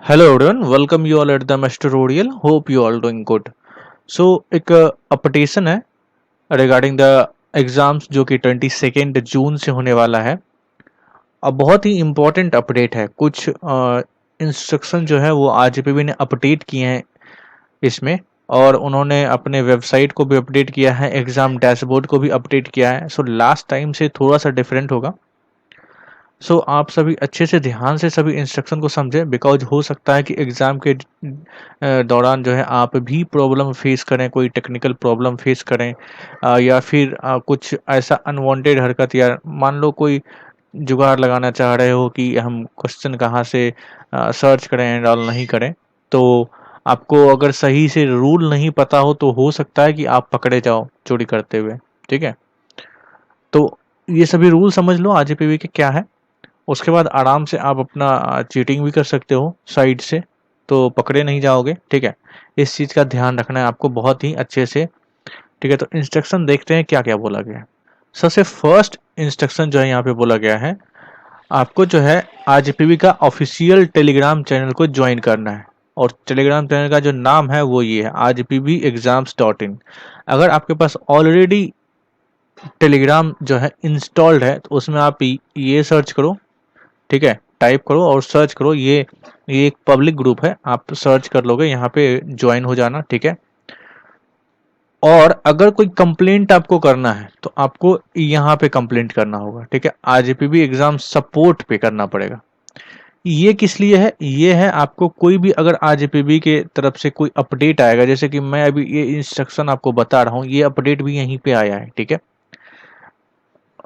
Hello everyone, welcome you all at the Master Tutorial. Hope you all doing good. So एक updation है regarding the exams जो कि 22 जून से होने वाला है। अब बहुत ही इम्पोर्टेंट अपडेट है। कुछ इंस्ट्रक्शन जो है वो आरजीपीवी ने अपडेट किए हैं इसमें, और उन्होंने अपने वेबसाइट को भी अपडेट किया है, एग्जाम डैशबोर्ड को भी अपडेट किया है। सो लास्ट टाइम से थोड़ा सा डिफरेंट होगा। सो आप सभी अच्छे से ध्यान से सभी इंस्ट्रक्शन को समझें, बिकॉज हो सकता है कि एग्ज़ाम के दौरान जो है आप भी प्रॉब्लम फेस करें, कोई टेक्निकल प्रॉब्लम फेस करें, या फिर कुछ ऐसा अनवांटेड हरकत, या मान लो कोई जुगाड़ लगाना चाह रहे हो कि हम क्वेश्चन कहाँ से सर्च करें एंड ऑल नहीं करें। तो आपको अगर सही से रूल नहीं पता हो तो हो सकता है कि आप पकड़े जाओ चोरी करते हुए। ठीक है, तो ये सभी रूल समझ लो आरजीपीवी के क्या है। उसके बाद आराम से आप अपना चीटिंग भी कर सकते हो साइड से, तो पकड़े नहीं जाओगे। ठीक है, इस चीज़ का ध्यान रखना है आपको बहुत ही अच्छे से। ठीक है, तो इंस्ट्रक्शन देखते हैं क्या क्या बोला गया है। सबसे फर्स्ट इंस्ट्रक्शन जो है यहाँ पे बोला गया है, आपको जो है आरजीपीवी का ऑफिशियल टेलीग्राम चैनल को ज्वाइन करना है। और टेलीग्राम चैनल का जो नाम है वो ये है, rgpbeexams.in। अगर आपके पास ऑलरेडी टेलीग्राम जो है इंस्टॉल्ड है तो उसमें आप ये सर्च करो। ठीक है, टाइप करो और सर्च करो, ये एक पब्लिक ग्रुप है, आप सर्च कर लोगे, यहाँ पे ज्वाइन हो जाना। ठीक है, और अगर कोई कंप्लेंट आपको करना है तो आपको यहाँ पे कंप्लेंट करना होगा। ठीक है, आरजीपीवी एग्जाम सपोर्ट पे करना पड़ेगा। ये किस लिए है? ये है आपको कोई भी अगर आरजीपीवी के तरफ से कोई अपडेट आएगा, जैसे कि मैं अभी ये इंस्ट्रक्शन आपको बता रहा हूँ, ये अपडेट भी यहीं पे आया है। ठीक है,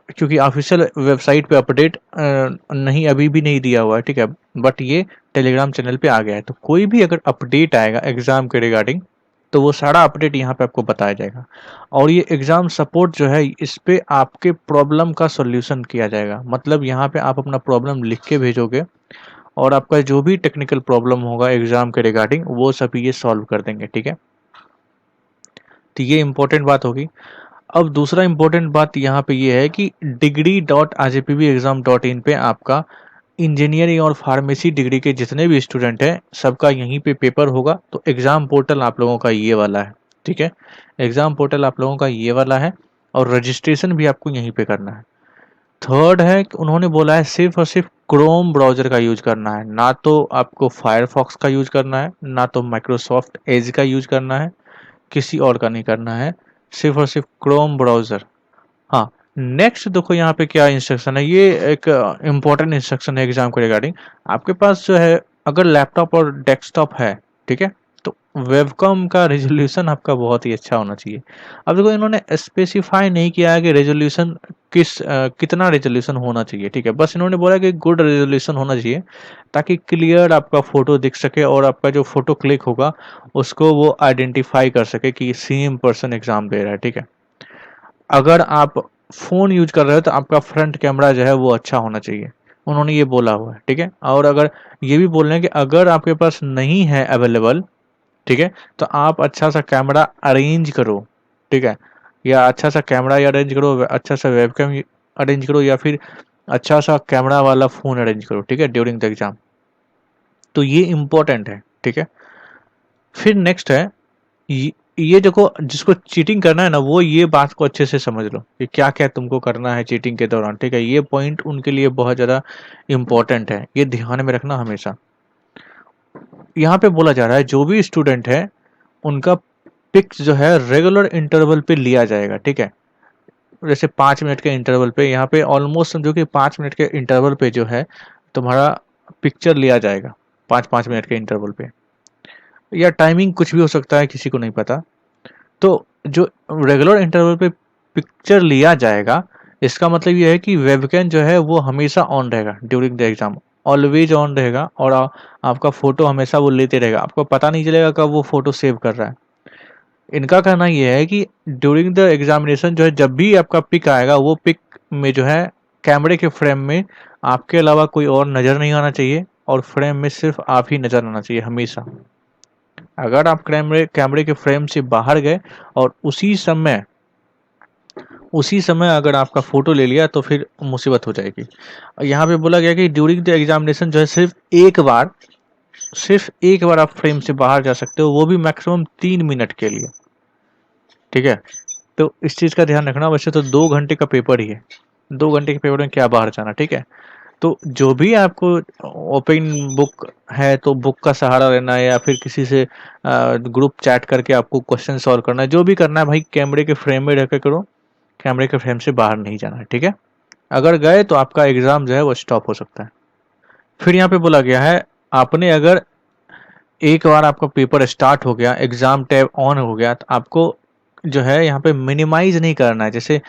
क्योंकि ऑफिशियल वेबसाइट पे अपडेट नहीं, अभी भी नहीं दिया हुआ है। ठीक है, बट ये टेलीग्राम चैनल पे आ गया है। तो कोई भी अगर अपडेट आएगा एग्जाम के रिगार्डिंग तो वो सारा अपडेट यहाँ पे आपको बताया जाएगा। और ये एग्जाम सपोर्ट जो है, इस पे आपके प्रॉब्लम का सॉल्यूशन किया जाएगा। मतलब यहाँ पे आप अपना प्रॉब्लम लिख के भेजोगे और आपका जो भी टेक्निकल प्रॉब्लम होगा एग्जाम के रिगार्डिंग वो सभी ये सॉल्व कर देंगे। ठीक है, तो ये इंपॉर्टेंट बात होगी। अब दूसरा इंपॉर्टेंट बात यहाँ पे ये है कि degree.rjpbexam.in पे आपका इंजीनियरिंग और फार्मेसी डिग्री के जितने भी स्टूडेंट हैं सबका यहीं पे पेपर होगा। तो एग्ज़ाम पोर्टल आप लोगों का ये वाला है। ठीक है, एग्ज़ाम पोर्टल आप लोगों का ये वाला है, और रजिस्ट्रेशन भी आपको यहीं पे करना है। थर्ड है कि उन्होंने बोला है सिर्फ और सिर्फ क्रोम ब्राउज़र का यूज करना है, ना तो आपको फायरफॉक्स का यूज करना है, ना तो माइक्रोसॉफ्ट एज का यूज करना है, किसी और का नहीं करना है, सिर्फ और सिर्फ क्रोम ब्राउज़र। हाँ, नेक्स्ट देखो यहाँ पे क्या इंस्ट्रक्शन है, ये एक इम्पोर्टेंट इंस्ट्रक्शन है एग्जाम के रिगार्डिंग। आपके पास जो है अगर लैपटॉप और डेस्कटॉप है, ठीक है, तो वेबकम का रेजोल्यूशन आपका बहुत ही अच्छा होना चाहिए। अब देखो इन्होंने स्पेसिफाई नहीं किया है कि रेजोल्यूशन कितना रेजोल्यूशन होना चाहिए। ठीक है, बस इन्होंने बोला कि गुड रेजोल्यूशन होना चाहिए, ताकि क्लियर आपका फोटो दिख सके और आपका जो फोटो क्लिक होगा उसको वो आइडेंटिफाई कर सके कि सेम पर्सन एग्जाम दे रहा है। ठीक है, अगर आप फ़ोन यूज कर रहे हो तो आपका फ्रंट कैमरा जो है वो अच्छा होना चाहिए, उन्होंने ये बोला हुआ है। ठीक है, और अगर ये भी बोल रहे हैं कि अगर आपके पास नहीं है अवेलेबल, ठीक है, तो आप अच्छा सा कैमरा अरेंज करो। ठीक है, या अच्छा सा कैमरा अरेंज करो, अच्छा सा वेबकैम अरेंज करो, या फिर अच्छा सा कैमरा वाला फ़ोन अरेंज करो। ठीक है, ड्यूरिंग द एग्ज़ाम। तो ये इम्पोर्टेंट है। ठीक है, फिर नेक्स्ट है, ये ये देखो जिसको चीटिंग करना है ना वो ये बात को अच्छे से समझ लो कि क्या क्या तुमको करना है चीटिंग के दौरान। ठीक है, ये पॉइंट उनके लिए बहुत ज़्यादा इम्पोर्टेंट है, ये ध्यान में रखना हमेशा। यहाँ पे बोला जा रहा है जो भी स्टूडेंट है उनका पिक्स जो है रेगुलर इंटरवल पे लिया जाएगा। ठीक है, जैसे 5 मिनट के इंटरवल पे, यहाँ पे ऑलमोस्ट समझो कि 5 मिनट के इंटरवल पे जो है तुम्हारा पिक्चर लिया जाएगा, 5-5 मिनट के इंटरवल पे, या टाइमिंग कुछ भी हो सकता है, किसी को नहीं पता। तो जो रेगुलर इंटरवल पे पिक्चर लिया जाएगा, इसका मतलब ये है कि वेबकैम जो है वो हमेशा ऑन रहेगा during the exam, always on रहेगा, और आपका फोटो हमेशा वो लेते रहेगा, आपको पता नहीं चलेगा कब वो फोटो सेव कर रहा है। इनका कहना ये है कि ड्यूरिंग द एग्जामिनेशन जो है जब भी आपका पिक आएगा वो पिक में जो है कैमरे के फ्रेम में आपके अलावा कोई और नज़र नहीं आना चाहिए, और फ्रेम में सिर्फ आप ही नज़र आना चाहिए हमेशा। अगर आप कैमरे कैमरे के फ्रेम से बाहर गए और उसी समय अगर आपका फोटो ले लिया तो फिर मुसीबत हो जाएगी। यहाँ पे बोला गया कि ड्यूरिंग द एग्जामिनेशन जो है सिर्फ एक बार सिर्फ एक बार आप फ्रेम से बाहर जा सकते हो, वो भी मैक्सिमम 3 मिनट के लिए, ठीक है। तो इस चीज़ का ध्यान रखना। वैसे तो 2 घंटे का पेपर ही है, 2 घंटे के पेपर में क्या बाहर जाना, ठीक है। तो जो भी आपको ओपन बुक है तो बुक का सहारा लेना है, या फिर किसी से ग्रुप चैट करके आपको क्वेश्चन सॉल्व करना है, जो भी करना है भाई कैमरे के फ्रेम में रह के करो, कैमरे के फ्रेम से बाहर नहीं जाना है, ठीक है। अगर गए तो आपका एग्जाम जो है वो स्टॉप हो सकता है। फिर यहाँ पे बोला गया है, आपने अगर एक बार आपका पेपर स्टार्ट हो गया, एग्जाम टैब ऑन हो गया, तो आपको जो है यहाँ पे मिनिमाइज नहीं करना है। जैसे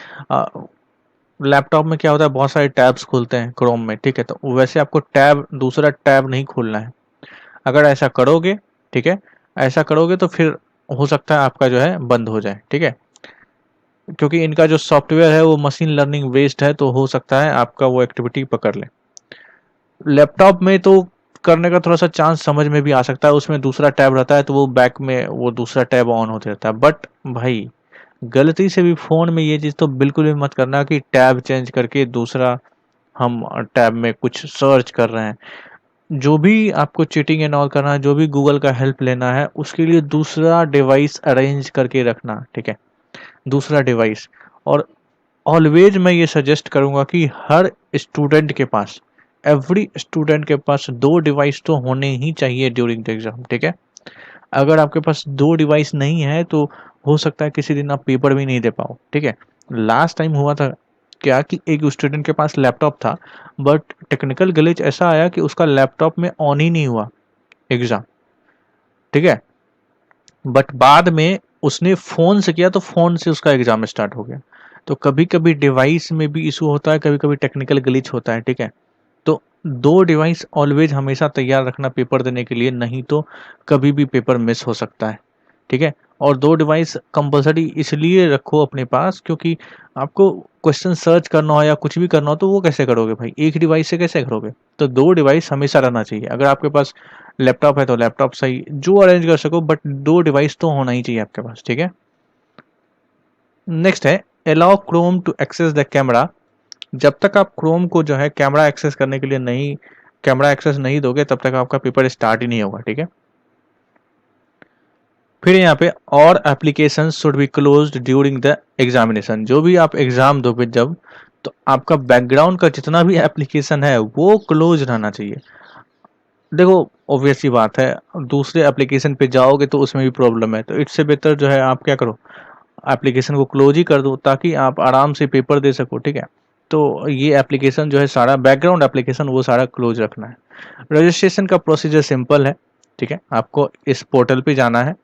लैपटॉप में क्या होता है, बहुत सारे टैब्स खुलते हैं क्रोम में, ठीक है। तो वैसे आपको टैब, दूसरा टैब नहीं खोलना है। अगर ऐसा करोगे, ठीक है, ऐसा करोगे तो फिर हो सकता है आपका जो है बंद हो जाए, ठीक है। क्योंकि इनका जो सॉफ्टवेयर है वो मशीन लर्निंग बेस्ड है, तो हो सकता है आपका वो एक्टिविटी पकड़ ले। लैपटॉप में तो करने का थोड़ा सा चांस समझ में भी आ सकता है, उसमें दूसरा टैब रहता है तो वो बैक में वो दूसरा टैब ऑन होते रहता है। बट भाई गलती से भी फ़ोन में ये चीज़ तो बिल्कुल भी मत करना कि टैब चेंज करके दूसरा हम टैब में कुछ सर्च कर रहे हैं। जो भी आपको चीटिंग एंड ऑल करना है, जो भी गूगल का हेल्प लेना है, उसके लिए दूसरा डिवाइस अरेंज करके रखना, ठीक है, दूसरा डिवाइस। और ऑलवेज मैं ये सजेस्ट करूँगा कि हर स्टूडेंट के पास, एवरी स्टूडेंट के पास 2 डिवाइस तो होने ही चाहिए ड्यूरिंग द एग्ज़ाम, ठीक है। अगर आपके पास 2 डिवाइस नहीं है तो हो सकता है किसी दिन आप पेपर भी नहीं दे पाओ, ठीक है। लास्ट टाइम हुआ था क्या कि एक स्टूडेंट के पास लैपटॉप था, बट टेक्निकल ग्लिच ऐसा आया कि उसका लैपटॉप में ऑन ही नहीं हुआ एग्ज़ाम, ठीक है। बट बाद में उसने फ़ोन से किया तो फ़ोन से उसका एग्ज़ाम स्टार्ट हो गया। तो कभी-कभी डिवाइस में भी इशू होता है, कभी-कभी टेक्निकल ग्लिच होता है, ठीक है। तो 2 डिवाइस ऑलवेज हमेशा तैयार रखना पेपर देने के लिए, नहीं तो कभी भी पेपर मिस हो सकता है, ठीक है। और 2 डिवाइस कंपल्सरी इसलिए रखो अपने पास क्योंकि आपको क्वेश्चन सर्च करना हो या कुछ भी करना हो तो वो कैसे करोगे भाई? एक डिवाइस से कैसे करोगे? तो 2 डिवाइस हमेशा रहना चाहिए। अगर आपके पास लैपटॉप है तो लैपटॉप सही, जो अरेंज कर सको, बट 2 डिवाइस तो होना ही चाहिए आपके पास, ठीक है। नेक्स्ट है, allow Chrome to access the camera. जब तक आप क्रोम को जो है कैमरा एक्सेस करने के लिए नहीं, कैमरा एक्सेस नहीं दोगे, तब तक आपका पेपर स्टार्ट ही नहीं होगा, ठीक है। फिर यहाँ पे और application should be closed during the examination. जो भी आप एग्जाम दोगे जब, तो आपका बैकग्राउंड का जितना भी एप्लीकेशन है वो क्लोज रहना चाहिए। देखो ऑब्वियस सी बात है, दूसरे एप्लीकेशन पे जाओगे तो उसमें भी प्रॉब्लम है, तो इससे बेहतर जो है आप क्या करो, एप्लीकेशन को क्लोज ही कर दो ताकि आप आराम से पेपर दे सको, ठीक है। तो ये एप्लीकेशन जो है सारा, बैकग्राउंड एप्लीकेशन वो सारा क्लोज रखना है। रजिस्ट्रेशन का प्रोसीजर सिंपल है, ठीक है। आपको इस पोर्टल पे जाना है,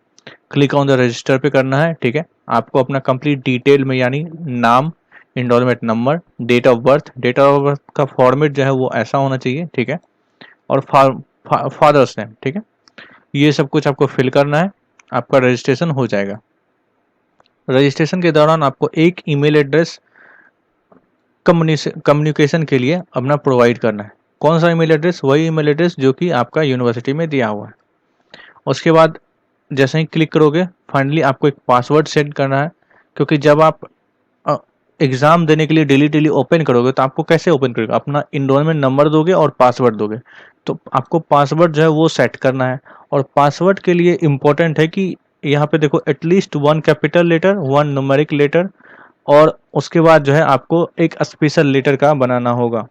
क्लिक ऑन द रजिस्टर पे करना है, ठीक है। आपको अपना कंप्लीट डिटेल में, यानी नाम, enrolment number, date of birth का फॉर्मेट जो है वो ऐसा होना चाहिए, ठीक है। और फादर्स नेम, ठीक है। ये सब कुछ आपको फिल करना है, आपका रजिस्ट्रेशन हो जाएगा। रजिस्ट्रेशन के दौरान आपको एक ईमेल एड्रेस कम्युनिकेशन के लिए अपना प्रोवाइड करना है। कौन सा ईमेल एड्रेस? वही ईमेल एड्रेस जो कि आपका यूनिवर्सिटी में दिया हुआ है। उसके बाद जैसे ही क्लिक करोगे, फाइनली आपको एक पासवर्ड सेट करना है, क्योंकि जब आप एग्ज़ाम देने के लिए डेली डेली ओपन करोगे तो आपको कैसे ओपन करोगे? अपना इनरोलमेंट नंबर दोगे और पासवर्ड दोगे। तो आपको पासवर्ड जो है वो सेट करना है। और पासवर्ड के लिए इम्पोर्टेंट है कि यहाँ पे देखो, at least 1 capital letter, 1 numeric letter, और उसके बाद जो है आपको एक स्पेशल लेटर का बनाना होगा।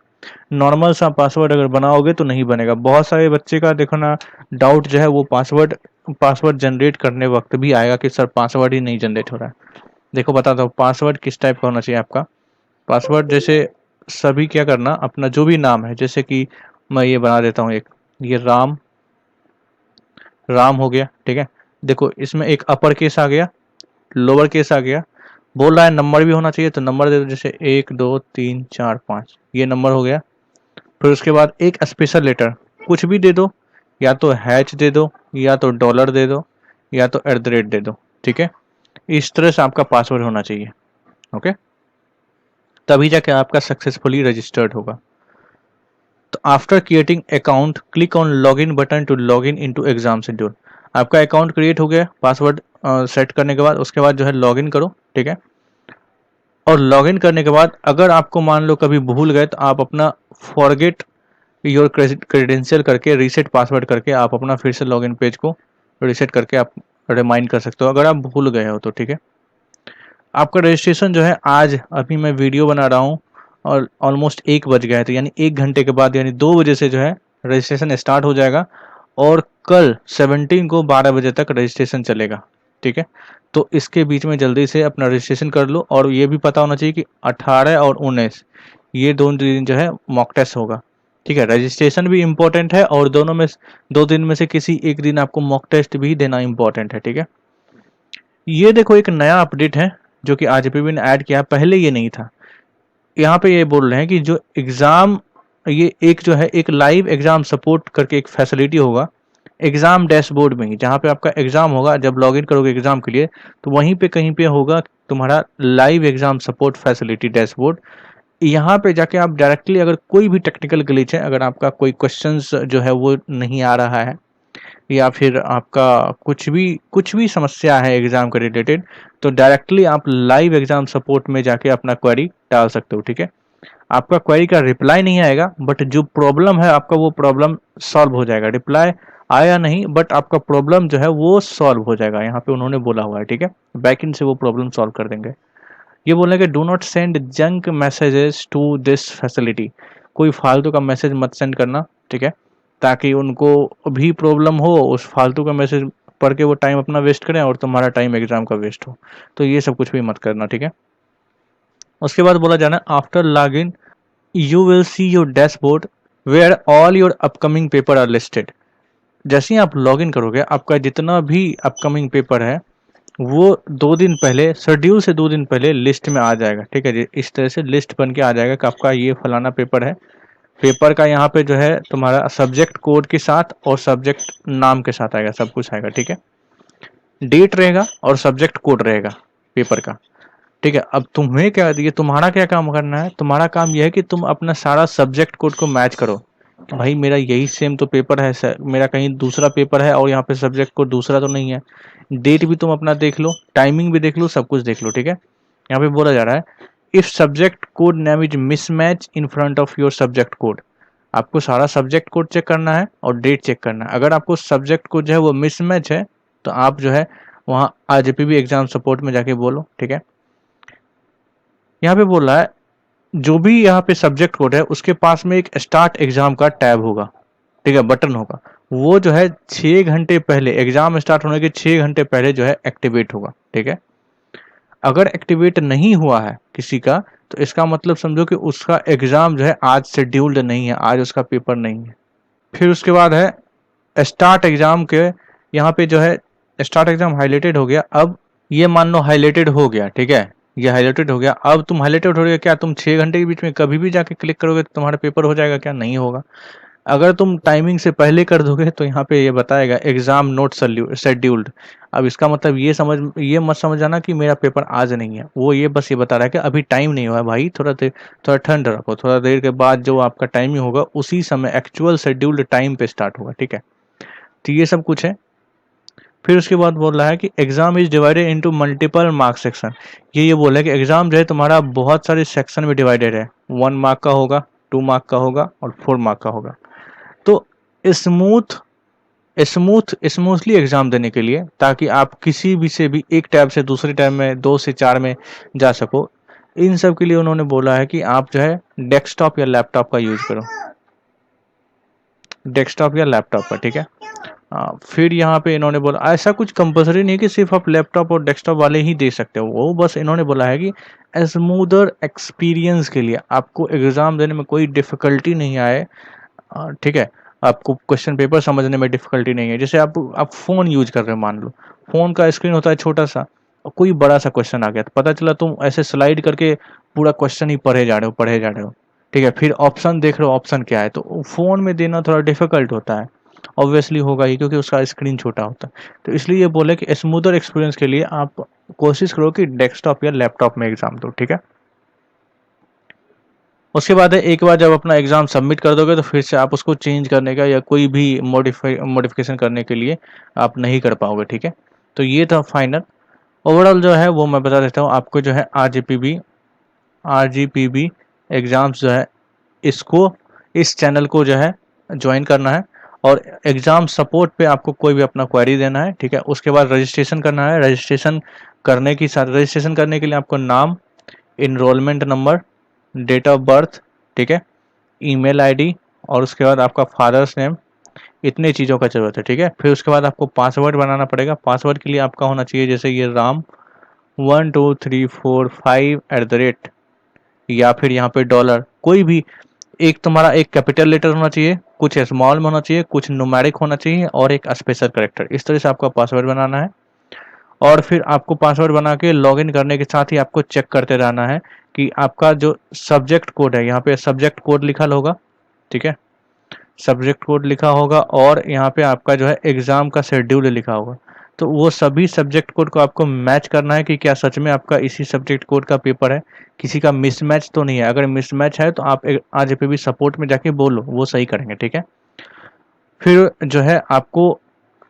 नॉर्मल सा पासवर्ड अगर बनाओगे तो नहीं बनेगा। बहुत सारे बच्चे का देखो ना, डाउट जो है वो पासवर्ड जनरेट करने वक्त भी आएगा कि सर पासवर्ड ही नहीं जनरेट हो रहा है। देखो बताता हूँ पासवर्ड किस टाइप का होना चाहिए आपका। पासवर्ड जैसे सभी क्या करना, अपना जो भी नाम है, जैसे कि मैं ये बना देता हूँ एक, ये राम, राम हो गया, ठीक है। देखो इसमें एक अपर केस आ गया, लोअर केस आ गया। बोल रहा है नंबर भी होना चाहिए तो नंबर दे दो, जैसे 1 2 3 4 5, ये नंबर हो गया। फिर उसके बाद एक स्पेशल लेटर कुछ भी दे दो, या तो हैच दे दो, या तो डॉलर दे दो, या तो एट द रेट दे दो, ठीक है। इस तरह से आपका पासवर्ड होना चाहिए, ओके। तभी जाके आपका सक्सेसफुली रजिस्टर्ड होगा। तो after creating account, click on login button to log in into exam schedule. आपका अकाउंट क्रिएट हो गया पासवर्ड सेट करने के बाद, उसके बाद जो है लॉगिन करो, ठीक है। और लॉगिन करने के बाद अगर आपको मान लो कभी भूल गए तो आप अपना फॉरगेट योर क्रेडेंशियल करके रीसेट पासवर्ड करके आप अपना फिर से लॉगिन पेज को रीसेट करके आप रिमाइंड कर सकते हो अगर आप भूल गए हो तो, ठीक है। आपका रजिस्ट्रेशन जो है आज, अभी मैं वीडियो बना रहा हूँ और ऑलमोस्ट 1 बज गया है, तो यानी 1 घंटे के बाद यानी 2 बजे से जो है रजिस्ट्रेशन स्टार्ट हो जाएगा और कल 17 को 12 बजे तक रजिस्ट्रेशन चलेगा, ठीक है। तो इसके बीच में जल्दी से अपना रजिस्ट्रेशन कर लो और ये भी पता होना चाहिए कि 18 और 19 ये दोनों दिन जो है मॉक टेस्ट होगा, ठीक है। रजिस्ट्रेशन भी इम्पोर्टेंट है और दोनों में 2 दिन में से किसी एक दिन आपको मॉक टेस्ट भी देना इम्पोर्टेंट है, ठीक है। ये देखो एक नया अपडेट है जो कि आरजीपीवी ने ऐड किया, पहले ये नहीं था। यहाँ पे ये बोल रहे हैं कि जो एग्ज़ाम, ये एक जो है एक लाइव एग्ज़ाम सपोर्ट करके एक फैसिलिटी होगा एग्ज़ाम डैशबोर्ड में ही, जहाँ पे आपका एग्ज़ाम होगा, जब लॉगिन करोगे एग्ज़ाम के लिए तो वहीं पे कहीं पे होगा तुम्हारा live exam support facility dashboard. यहाँ पे जाके आप डायरेक्टली अगर कोई भी टेक्निकल ग्लिच है, अगर आपका कोई क्वेश्चंस जो है वो नहीं आ रहा है या फिर आपका कुछ भी समस्या है एग्ज़ाम के रिलेटेड, तो डायरेक्टली आप लाइव एग्ज़ाम सपोर्ट में जाके अपना क्वेरी डाल सकते हो, ठीक है। आपका क्वेरी का रिप्लाई नहीं आएगा बट जो प्रॉब्लम है आपका वो प्रॉब्लम सॉल्व हो जाएगा। रिप्लाई आया नहीं बट आपका प्रॉब्लम जो है वो सॉल्व हो जाएगा, यहाँ पे उन्होंने बोला हुआ है, ठीक है। बैकएंड से वो प्रॉब्लम सॉल्व कर देंगे। ये बोल रहे हैं कि do not send junk messages to this facility, कोई फालतू का मैसेज मत सेंड करना, ठीक है, ताकि उनको भी प्रॉब्लम हो, उस फालतू का मैसेज पढ़ के वो टाइम अपना वेस्ट करें और तुम्हारा टाइम एग्जाम का वेस्ट हो। तो ये सब कुछ भी मत करना, ठीक है। उसके बाद बोला जाना after log in you will see your dashboard where all your upcoming paper are listed. जैसे ही आप लॉगिन करोगे आपका जितना भी अपकमिंग पेपर है वो 2 दिन पहले, शेड्यूल से 2 दिन पहले लिस्ट में आ जाएगा, ठीक है जी। इस तरह से लिस्ट बन के आ जाएगा कि आपका ये फलाना पेपर है। पेपर का यहाँ पे जो है तुम्हारा सब्जेक्ट कोड के साथ और सब्जेक्ट नाम के साथ आएगा, सब कुछ आएगा, ठीक है। डेट रहेगा और सब्जेक्ट कोड रहेगा पेपर का, ठीक है। अब तुम्हें क्या, ये तुम्हारा क्या काम करना है, तुम्हारा काम यह है कि तुम अपना सारा सब्जेक्ट कोड को मैच करो कि भाई मेरा यही सेम तो पेपर है सर, मेरा कहीं दूसरा पेपर है और यहाँ पे सब्जेक्ट कोड दूसरा तो नहीं है। डेट भी तुम अपना देख लो, टाइमिंग भी देख लो, सब कुछ देख लो, ठीक है। यहाँ पे बोला जा रहा है if subject code name is mismatch in front of your subject code, आपको सारा सब्जेक्ट कोड चेक करना है और डेट चेक करना है। अगर आपको सब्जेक्ट कोड जो है वो मिसमैच है तो आप जो है वहाँ आरजेपीवी एग्जाम सपोर्ट में जाके बोलो, ठीक है। यहाँ पे बोल रहा है जो भी यहाँ पे सब्जेक्ट कोड है उसके पास में एक स्टार्ट एग्जाम का टैब होगा, ठीक है, बटन होगा, वो जो है 6 घंटे पहले, एग्जाम स्टार्ट होने के 6 घंटे पहले जो है एक्टिवेट होगा, ठीक है। अगर एक्टिवेट नहीं हुआ है किसी का तो इसका मतलब समझो कि उसका एग्जाम जो है आज शेड्यूल्ड नहीं है, आज उसका पेपर नहीं है। फिर उसके बाद है स्टार्ट एग्जाम के, यहाँ पे जो है स्टार्ट एग्जाम हाईलाइटेड हो गया। अब ये मान लो हाईलाइटेड हो गया, ठीक है, ये हाईलाइटेड हो गया। अब तुम हाईलाइटेड हो गया, क्या तुम 6 घंटे के बीच में कभी भी जाके क्लिक करोगे तो तुम्हारा पेपर हो जाएगा? क्या नहीं होगा। अगर तुम टाइमिंग से पहले कर दोगे तो यहाँ पे ये बताएगा एग्जाम नोट शेड्यूल्ड। अब इसका मतलब ये मत समझ जाना कि मेरा पेपर आज नहीं है, वो ये बस ये बता रहा है कि अभी टाइम नहीं हुआ है भाई, थोड़ा ठंड रखो, थोड़ा देर के बाद जो आपका टाइमिंग होगा उसी समय एक्चुअल शेड्यूल्ड टाइम पे स्टार्ट होगा, ठीक है। तो ये सब कुछ है। फिर उसके बाद बोल रहा है कि exam is divided into multiple mark section. ये बोल रहा है कि एग्जाम जो है तुम्हारा बहुत सारे सेक्शन में डिवाइडेड है, 1 मार्क का होगा, 2 मार्क का होगा और 4 मार्क का होगा। तो स्मूथली एग्जाम देने के लिए, ताकि आप किसी भी से भी एक टैब से दूसरे टैब में, 2 से 4 में जा सको, इन सब के लिए उन्होंने बोला है कि आप जो है डेस्कटॉप या लैपटॉप का यूज करो, डेस्कटॉप या लैपटॉप का, ठीक है। फिर यहाँ पे इन्होंने बोला ऐसा कुछ कंपलसरी नहीं कि सिर्फ आप लैपटॉप और डेस्कटॉप वाले ही दे सकते हो, वो बस इन्होंने बोला है कि स्मूदर एक्सपीरियंस के लिए, आपको एग्जाम देने में कोई डिफिकल्टी नहीं आए, ठीक है, आपको क्वेश्चन पेपर समझने में डिफिकल्टी नहीं है। जैसे आप फ़ोन यूज कर रहे हो, मान लो फ़ोन का स्क्रीन होता है छोटा सा और कोई बड़ा सा क्वेश्चन आ गया तो पता चला तुम ऐसे स्लाइड करके पूरा क्वेश्चन ही पढ़े जा रहे हो, ठीक है। फिर ऑप्शन देख रहे हो ऑप्शन क्या है, तो फ़ोन में देना थोड़ा डिफिकल्ट होता है, ऑब्वियसली होगा ही क्योंकि उसका स्क्रीन छोटा होता है। तो इसलिए ये बोले कि स्मूदर एक्सपीरियंस के लिए आप कोशिश करो कि डेस्कटॉप या लैपटॉप में एग्जाम दो, ठीक है। उसके बाद है एक बार जब अपना एग्ज़ाम सबमिट कर दोगे तो फिर से आप उसको चेंज करने का या कोई भी मॉडिफिकेशन करने के लिए आप नहीं कर पाओगे, ठीक है। तो ये था फाइनल। ओवरऑल जो है वो मैं बता देता हूँ आपको, जो है आरजीपीबी एग्ज़ाम्स जो है इसको इस चैनल को जो है ज्वाइन करना है और एग्ज़ाम सपोर्ट पे आपको कोई भी अपना क्वेरी देना है, ठीक है। उसके बाद रजिस्ट्रेशन करना है। रजिस्ट्रेशन करने के लिए आपको नाम, enrolment number, date of birth, ठीक है, ईमेल आईडी और उसके बाद आपका फादर्स नेम, इतनी चीज़ों का ज़रूरत है, ठीक है। फिर उसके बाद आपको पासवर्ड बनाना पड़ेगा। पासवर्ड के लिए आपका होना चाहिए जैसे ये राम 123455 या फिर यहाँ पे डॉलर, कोई भी एक तुम्हारा एक कैपिटल लेटर होना चाहिए, कुछ स्मॉल में होना चाहिए, कुछ न्यूमेरिक होना चाहिए और एक स्पेशल कैरेक्टर। इस तरह से आपका पासवर्ड बनाना है और फिर आपको पासवर्ड बना के लॉगिन करने के साथ ही आपको चेक करते रहना है कि आपका जो सब्जेक्ट कोड है, यहाँ पे सब्जेक्ट कोड लिखा होगा, ठीक है, सब्जेक्ट कोड लिखा होगा और यहाँ पे आपका जो है एग्ज़ाम का शेड्यूल लिखा होगा। तो वो सभी सब्जेक्ट कोड को आपको मैच करना है कि क्या सच में आपका इसी सब्जेक्ट कोड का पेपर है, किसी का मिसमैच तो नहीं है। अगर मिसमैच है तो आप आज पे भी सपोर्ट में जाके बोलो, वो सही करेंगे, ठीक है। फिर जो है आपको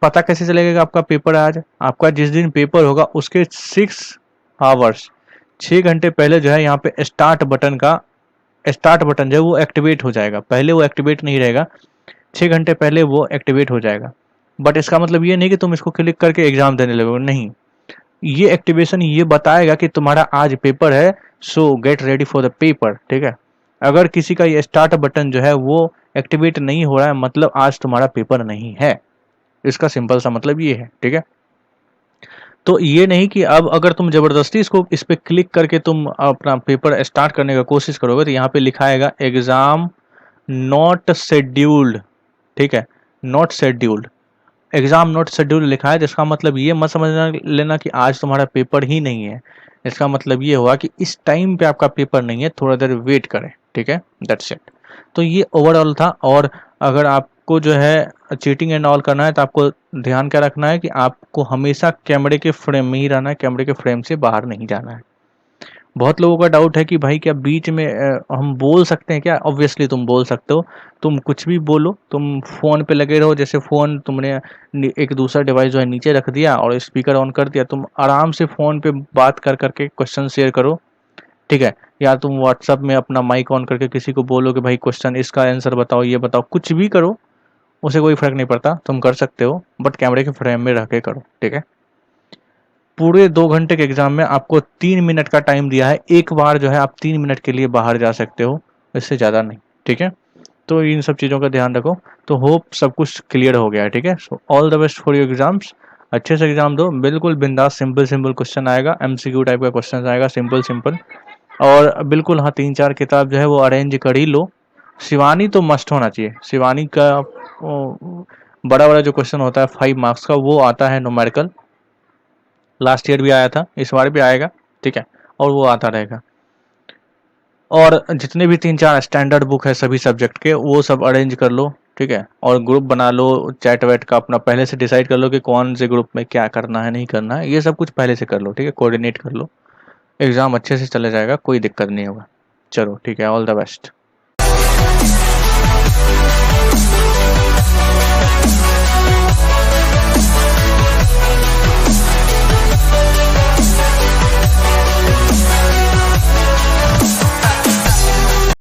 पता कैसे चलेगा कि आपका पेपर है आज? आपका जिस दिन पेपर होगा उसके 6 आवर्स 6 घंटे पहले जो है यहाँ पे स्टार्ट बटन जो है वो एक्टिवेट हो जाएगा। पहले वो एक्टिवेट नहीं रहेगा, 6 घंटे पहले वो एक्टिवेट हो जाएगा। बट इसका मतलब ये नहीं कि तुम इसको क्लिक करके एग्जाम देने लगोगे, नहीं। ये एक्टिवेशन ये बताएगा कि तुम्हारा आज पेपर है, सो get ready for the paper, ठीक है। अगर किसी का ये स्टार्ट बटन जो है वो एक्टिवेट नहीं हो रहा है, मतलब आज तुम्हारा पेपर नहीं है। इसका सिंपल सा मतलब ये है, ठीक है। तो ये नहीं कि अब अगर तुम जबरदस्ती इस पे क्लिक करके तुम अपना पेपर स्टार्ट करने का कोशिश करोगे तो यहाँ पे लिखा आएगा एग्जाम नॉट शेड्यूल्ड, ठीक है, not scheduled. Exam not scheduled लिखा है, जिसका मतलब ये मत समझना लेना कि आज तुम्हारा पेपर ही नहीं है। इसका मतलब ये हुआ कि इस टाइम पे आपका पेपर नहीं है, थोड़ा देर वेट करें, ठीक है, दैट्स इट। तो ये ओवरऑल था। और अगर आपको जो है चीटिंग एंड ऑल करना है तो आपको ध्यान क्या रखना है कि आपको हमेशा कैमरे के फ्रेम में ही रहना है, कैमरे के फ्रेम से बाहर नहीं जाना है। बहुत लोगों का डाउट है कि भाई क्या बीच में हम बोल सकते हैं क्या? ऑब्वियसली तुम बोल सकते हो, तुम कुछ भी बोलो, तुम फ़ोन पे लगे रहो। जैसे फ़ोन तुमने एक दूसरा डिवाइस जो है नीचे रख दिया और स्पीकर ऑन कर दिया, तुम आराम से फ़ोन पे बात कर करके क्वेश्चन शेयर करो, ठीक है। या तुम व्हाट्सअप में अपना माइक ऑन करके किसी को बोलो कि भाई क्वेश्चन इसका आंसर बताओ, ये बताओ, कुछ भी करो, उसे कोई फ़र्क नहीं पड़ता, तुम कर सकते हो, बट कैमरे के फ्रेम में रह के करो, ठीक है। पूरे 2 घंटे के एग्ज़ाम में आपको 3 मिनट का टाइम दिया है। एक बार जो है आप 3 मिनट के लिए बाहर जा सकते हो, इससे ज़्यादा नहीं, ठीक है। तो इन सब चीज़ों का ध्यान रखो। तो होप सब कुछ क्लियर हो गया है, ठीक है। So all the best for your exams. अच्छे से एग्ज़ाम दो, बिल्कुल बिंदास, सिंपल क्वेश्चन आएगा, एमसीक्यू टाइप का क्वेश्चन आएगा, सिंपल। और बिल्कुल हाँ, 3-4 किताब जो है वो अरेंज कर ही लो। शिवानी तो मस्ट होना चाहिए। शिवानी का बड़ा जो क्वेश्चन होता है 5 मार्क्स का, वो आता है न्यूमेरिकल। लास्ट ईयर भी आया था, इस बार भी आएगा, ठीक है, और वो आता रहेगा। और जितने भी 3-4 स्टैंडर्ड बुक है सभी सब्जेक्ट के, वो सब अरेंज कर लो, ठीक है। और ग्रुप बना लो, चैट वैट का अपना पहले से डिसाइड कर लो कि कौन से ग्रुप में क्या करना है नहीं करना है, ये सब कुछ पहले से कर लो, ठीक है, कोऑर्डिनेट कर लो। एग्ज़ाम अच्छे से चला जाएगा, कोई दिक्कत नहीं होगा। चलो ठीक है, ऑल द बेस्ट।